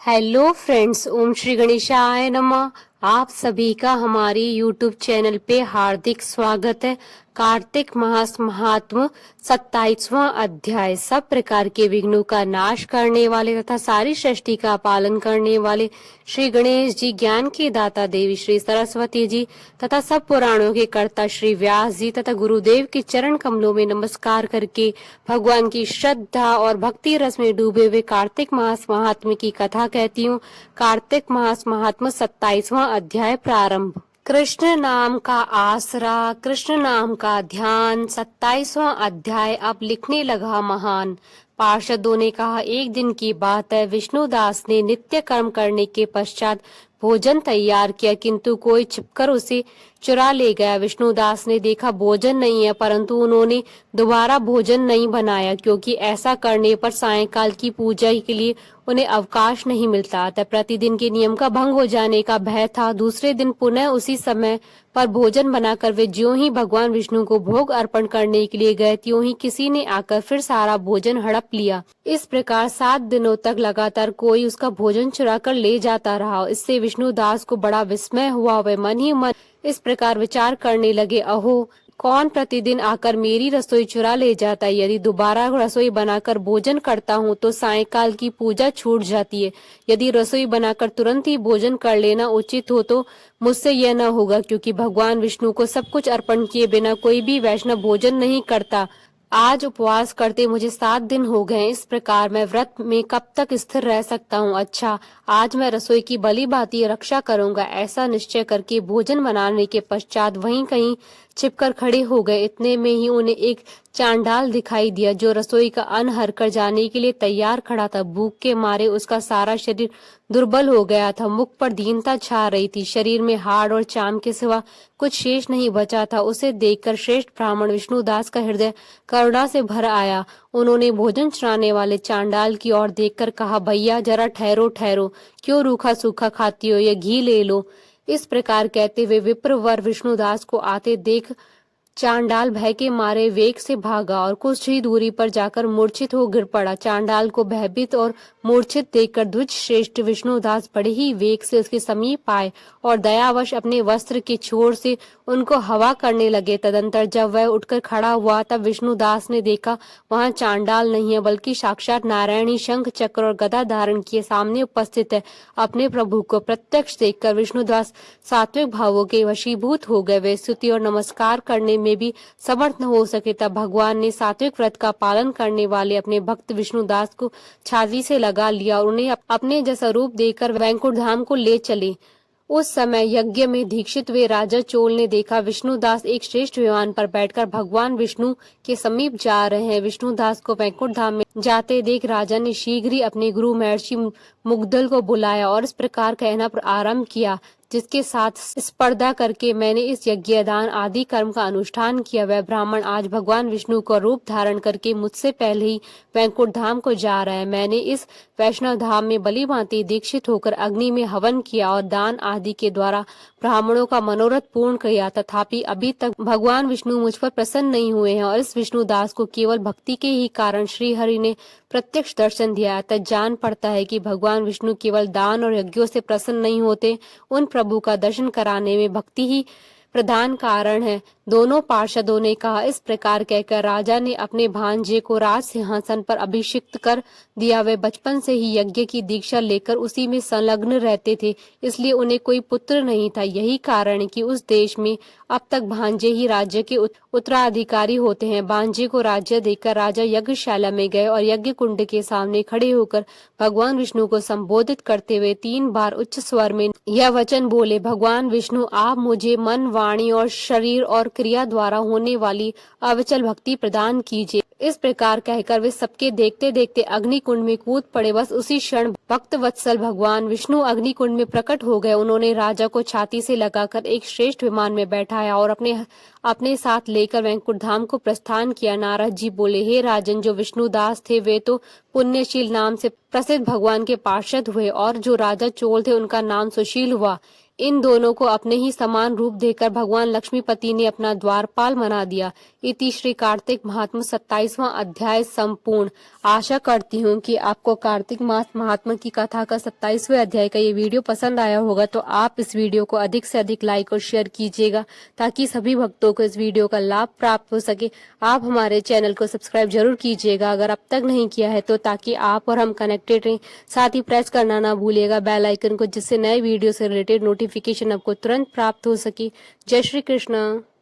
Hello friends, ओम श्री गणेशाय नमः। आप सभी का हमारी यूट्यूब चैनल पे हार्दिक स्वागत है। कार्तिक मास महात्म 27वां अध्याय। सब प्रकार के विघ्नों का नाश करने वाले तथा सारी सृष्टि का पालन करने वाले श्री गणेश जी, ज्ञान के दाता देवी श्री सरस्वती जी तथा सब पुराणों के कर्ता श्री व्यास जी तथा गुरुदेव के चरण कमलों में नमस्कार करके भगवान की श्रद्धा और भक्ति रस में डूबे हुए कार्तिक मास महात्म्य की कथा कहती हूँ। कार्तिक मास महात्म्य 27वां अध्याय प्रारंभ। कृष्ण नाम का आसरा, कृष्ण नाम का ध्यान। 27वां अध्याय अब लिखने लगा महान। पार्षदों ने कहा, एक दिन की बात है, विष्णुदास ने नित्य कर्म करने के पश्चात भोजन तैयार किया, किंतु कोई छिपकर उसे चुरा ले गया। विष्णुदास ने देखा भोजन नहीं है, परंतु उन्होंने दोबारा भोजन नहीं बनाया, क्योंकि ऐसा करने पर सायंकाल की पूजा के लिए उन्हें अवकाश नहीं मिलता। अतः प्रतिदिन के नियम का भंग हो जाने का भय था। दूसरे दिन पुनः उसी समय पर भोजन बनाकर वे ज्यों ही भगवान विष्णु को भोग अर्पण करने के लिए गए, त्यों ही किसी ने आकर फिर सारा भोजन हड़प लिया। इस प्रकार 7 दिनों तक लगातार कोई उसका भोजन चुरा कर ले जाता रहा। इससे विष्णुदास को बड़ा विस्मय हुआ। वे मन ही मन इस प्रकार विचार करने लगे, अहो, कौन प्रतिदिन आकर मेरी रसोई चुरा ले जाता है। यदि दोबारा रसोई बनाकर भोजन करता हूँ तो सायंकाल की पूजा छूट जाती है। यदि रसोई बनाकर तुरंत ही भोजन कर लेना उचित हो तो मुझसे यह न होगा, क्योंकि भगवान विष्णु को सब कुछ अर्पण किए बिना कोई भी वैष्णव भोजन नहीं करता। आज उपवास करते मुझे 7 दिन हो गए। इस प्रकार मैं व्रत में कब तक स्थिर रह सकता हूँ। अच्छा, आज मैं रसोई की भली भांति रक्षा करूंगा। ऐसा निश्चय करके भोजन बनाने के पश्चात वहीं कहीं छिपकर खड़े हो गए। इतने में ही उन्हें एक चांडाल दिखाई दिया, जो रसोई का अन्न हर कर जाने के लिए तैयार खड़ा था। भूख के मारे उसका सारा शरीर दुर्बल हो गया था। मुख पर दीनता छा रही थी। शरीर में हाड़ और चाम के सिवा कुछ शेष नहीं बचा था। उसे देखकर श्रेष्ठ ब्राह्मण विष्णुदास का हृदय करुणा से भर आया। उन्होंने भोजन चुराने वाले चांडाल की ओर देखकर कहा, भैया जरा ठहरो ठहरो, क्यों रूखा सूखा खाती हो, ये घी ले लो। इस प्रकार कहते हुए विप्रवर विष्णुदास को आते देख चांडाल भय के मारे वेग से भागा और कुछ ही दूरी पर जाकर मूर्छित हो गिर पड़ा। चांडाल को भयभीत और मूर्छित देखकर द्विज श्रेष्ठ विष्णुदास बड़े ही वेग से उसके समीप आए और दयावश अपने वस्त्र के छोर से उनको हवा करने लगे। तदंतर जब वह उठकर खड़ा हुआ तब विष्णुदास ने देखा वहां चांडाल नहीं है, बल्कि साक्षात नारायणी शंख चक्र और गदा धारण किए सामने उपस्थित है। अपने प्रभु को प्रत्यक्ष देखकर विष्णुदास सात्विक भावों के वशीभूत हो गए। वे स्तुति और नमस्कार करने में भी समर्थ न हो सके। तब भगवान ने सात्विक व्रत का पालन करने वाले अपने भक्त विष्णुदास को छाती से लगा लिया और उन्हें अपने जैसा रूप देकर वैकुंठ धाम को ले चले। उस समय यज्ञ में दीक्षित हुए राजा चोल ने देखा विष्णुदास एक श्रेष्ठ विमान पर बैठकर भगवान विष्णु के समीप जा रहे हैं। विष्णुदास को वैकुंठ धाम में जाते देख राजा ने शीघ्र ही अपने गुरु महर्षि मुग्धल को बुलाया और इस प्रकार कहना आरंभ किया, जिसके साथ स्पर्धा करके मैंने इस यज्ञ दान आदि कर्म का अनुष्ठान किया। वह ब्राह्मण आज भगवान विष्णु का रूप धारण करके मुझसे पहले ही वैकुंठ धाम को जा रहा है। मैंने इस वैष्णव धाम में बलि भांति दीक्षित होकर अग्नि में हवन किया और दान आदि के द्वारा ब्राह्मणों का मनोरथ पूर्ण किया, तथापि अभी तक भगवान विष्णु मुझ पर प्रसन्न नहीं हुए हैं और इस विष्णुदास को केवल भक्ति के ही कारण श्री हरि ने प्रत्यक्ष दर्शन दिया। तब जान पड़ता है कि भगवान विष्णु केवल दान और यज्ञों से प्रसन्न नहीं होते, उन प्रभु का दर्शन कराने में भक्ति ही प्रधान कारण है। दोनों पार्षदों ने कहा। इस प्रकार कहकर राजा ने अपने भांजे को राज सिंहासन पर अभिषिक्त कर दिया। वे बचपन से ही यज्ञ की दीक्षा लेकर उसी में संलग्न रहते थे, इसलिए उन्हें कोई पुत्र नहीं था। यही कारण है कि उस देश में अब तक भांजे ही राज्य के उत्तराधिकारी होते हैं। भांजे को राज्य देकर राजा यज्ञशाला में गए और यज्ञ कुंड के सामने खड़े होकर भगवान विष्णु को संबोधित करते हुए 3 बार उच्च स्वर में यह वचन बोले, भगवान विष्णु, आप मुझे मन, वाणी और शरीर और क्रिया द्वारा होने वाली अविचल भक्ति प्रदान कीजिए। इस प्रकार कहकर वे सबके देखते देखते अग्नि कुंड में कूद पड़े। बस उसी क्षण भक्त वत्सल भगवान विष्णु अग्नि कुंड में प्रकट हो गए। उन्होंने राजा को छाती से लगाकर एक श्रेष्ठ विमान में बैठाया और अपने साथ लेकर वैकुंठ धाम को प्रस्थान किया। नारद जी बोले, हे राजन, जो विष्णुदास थे वे तो पुण्यशील नाम से प्रसिद्ध भगवान के पार्षद हुए और जो राजा चोल थे उनका नाम सुशील हुआ। इन दोनों को अपने ही समान रूप देकर भगवान लक्ष्मीपति ने अपना द्वारपाल बना दिया। इति श्री कार्तिक महात्म 27वां अध्याय संपूर्ण। आशा करती हूँ कि आपको कार्तिक मास महात्मा की कथा का 27वें अध्याय का ये वीडियो पसंद आया होगा, तो आप इस वीडियो को अधिक से अधिक लाइक और शेयर कीजिएगा ताकि सभी भक्तों को इस वीडियो का लाभ प्राप्त हो सके। आप हमारे चैनल को सब्सक्राइब जरूर कीजिएगा अगर अब तक नहीं किया है तो, ताकि आप और हम कनेक्टेड रहें। साथ ही प्रेस करना ना भूलिएगा बेल आइकन को, जिससे नए वीडियो से रिलेटेड नोटिफिकेशन आपको तुरंत प्राप्त हो सके। जय श्री कृष्ण।